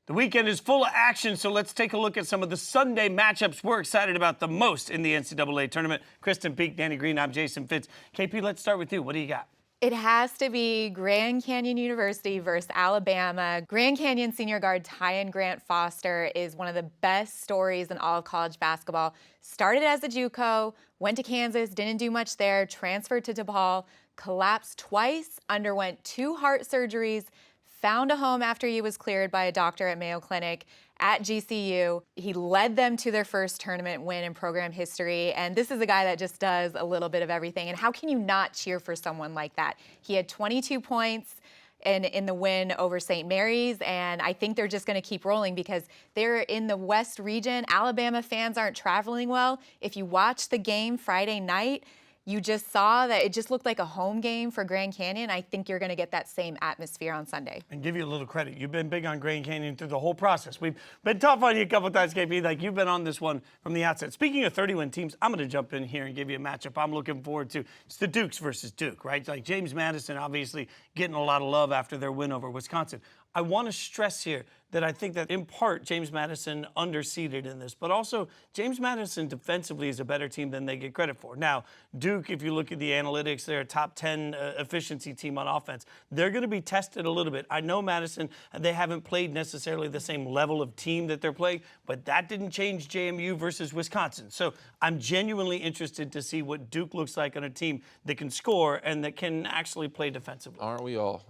The weekend is full of action, so let's take a look at some of the Sunday matchups we're excited about the most in the NCAA tournament. Krysten Peek, Danny Green, I'm Jason Fitz. KP, let's start with you. What do you got? It has to be Grand Canyon University versus Alabama. Grand Canyon senior guard Tyon Grant-Foster is one of the best stories in all of college basketball. Started as a JUCO, went to Kansas, didn't do much there, transferred to DePaul, collapsed twice, underwent 2 heart surgeries, found a home after he was cleared by a doctor at Mayo Clinic at GCU. He led them to their first tournament win in program history, and this is a guy that just does a little bit of everything. And how can you not cheer for someone like that? He had 22 points in the win over St. Mary's, and I think they're just going to keep rolling because they're in the West region. Alabama fans aren't traveling well. If you watch the game Friday night, you just saw that it just looked like a home game for Grand Canyon. I think you're going to get that same atmosphere on Sunday. And give you a little credit. You've been big on Grand Canyon through the whole process. We've been tough on you a couple times, KP. Like, you've been on this one from the outset. Speaking of 30-win teams, I'm going to jump in here and give you a matchup I'm looking forward to. It's the Dukes versus Duke, right? Like, James Madison obviously getting a lot of love after their win over Wisconsin. I want to stress here that I think that in part James Madison underseeded in this, but also James Madison defensively is a better team than they get credit for. Now, Duke, if you look at the analytics, they're a top 10 efficiency team on offense. They're going to be tested a little bit. I know Madison, they haven't played necessarily the same level of team that they're playing, but that didn't change JMU versus Wisconsin. So I'm genuinely interested to see what Duke looks like on a team that can score and that can actually play defensively. Aren't we all?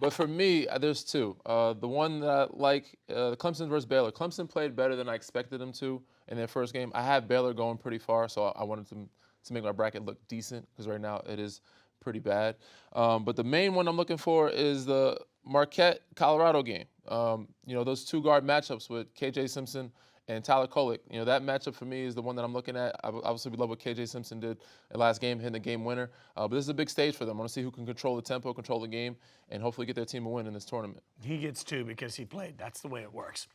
But for me, there's two. The one that Clemson versus Baylor. Clemson played better than I expected them to in their first game. I have Baylor going pretty far, so I wanted to make my bracket look decent because right now it is pretty bad. But the main one I'm looking for is the Marquette-Colorado game. Those two guard matchups with KJ Simpson and Tyler Kolek. That matchup for me is the one that I'm looking at. Obviously, we love what KJ Simpson did in last game, hitting the game winner. But this is a big stage for them. I want to see who can control the tempo, control the game, and hopefully get their team a win in this tournament. He gets 2 because he played. That's the way it works.